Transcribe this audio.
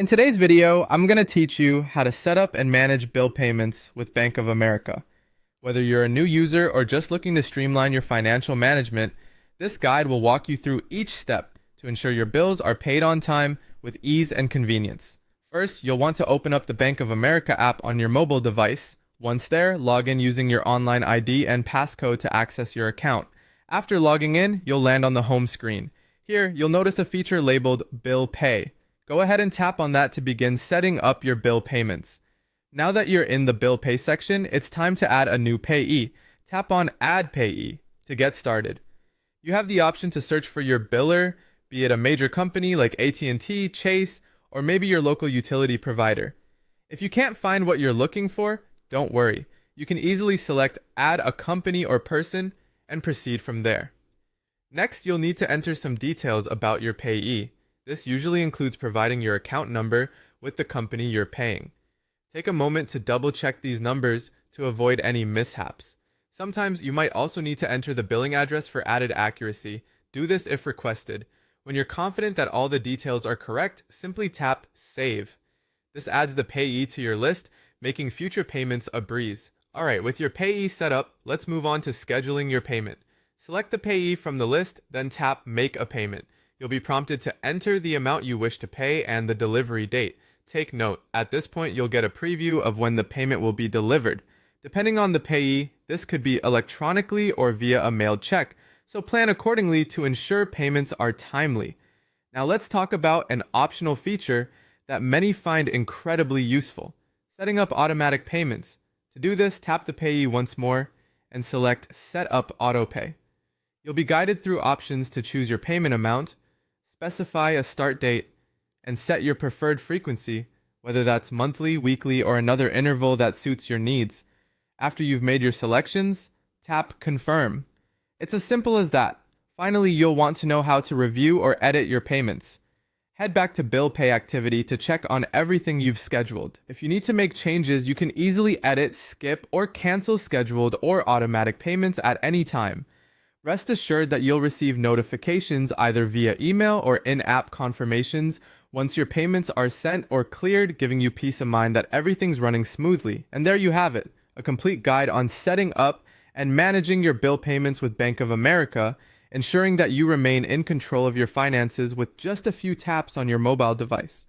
In today's video, I'm going to teach you how to set up and manage bill payments with Bank of America. Whether you're a new user or just looking to streamline your financial management, this guide will walk you through each step to ensure your bills are paid on time with ease and convenience. First, you'll want to open up the Bank of America app on your mobile device. Once there, log in using your online ID and passcode to access your account. After logging in, you'll land on the home screen. Here, you'll notice a feature labeled Bill Pay. Go ahead and tap on that to begin setting up your bill payments. Now that you're in the Bill Pay section, it's time to add a new payee. Tap on Add Payee to get started. You have the option to search for your biller, be it a major company like AT&T, Chase, or maybe your local utility provider. If you can't find what you're looking for, don't worry. You can easily select Add a Company or Person and proceed from there. Next, you'll need to enter some details about your payee. This usually includes providing your account number with the company you're paying. Take a moment to double check these numbers to avoid any mishaps. Sometimes you might also need to enter the billing address for added accuracy. Do this if requested. When you're confident that all the details are correct, simply tap Save. This adds the payee to your list, making future payments a breeze. Alright, with your payee set up, let's move on to scheduling your payment. Select the payee from the list, then tap Make a Payment. You'll be prompted to enter the amount you wish to pay and the delivery date. Take note, at this point you'll get a preview of when the payment will be delivered. Depending on the payee, this could be electronically or via a mailed check, so plan accordingly to ensure payments are timely. Now let's talk about an optional feature that many find incredibly useful: setting up automatic payments. To do this, tap the payee once more and select Set Up Autopay. You'll be guided through options to choose your payment amount, specify a start date, and set your preferred frequency, whether that's monthly, weekly, or another interval that suits your needs. After you've made your selections, tap Confirm. It's as simple as that. Finally, you'll want to know how to review or edit your payments. Head back to Bill Pay activity to check on everything you've scheduled. If you need to make changes, you can easily edit, skip, or cancel scheduled or automatic payments at any time. Rest assured that you'll receive notifications either via email or in-app confirmations once your payments are sent or cleared, giving you peace of mind that everything's running smoothly. And there you have it, a complete guide on setting up and managing your bill payments with Bank of America, ensuring that you remain in control of your finances with just a few taps on your mobile device.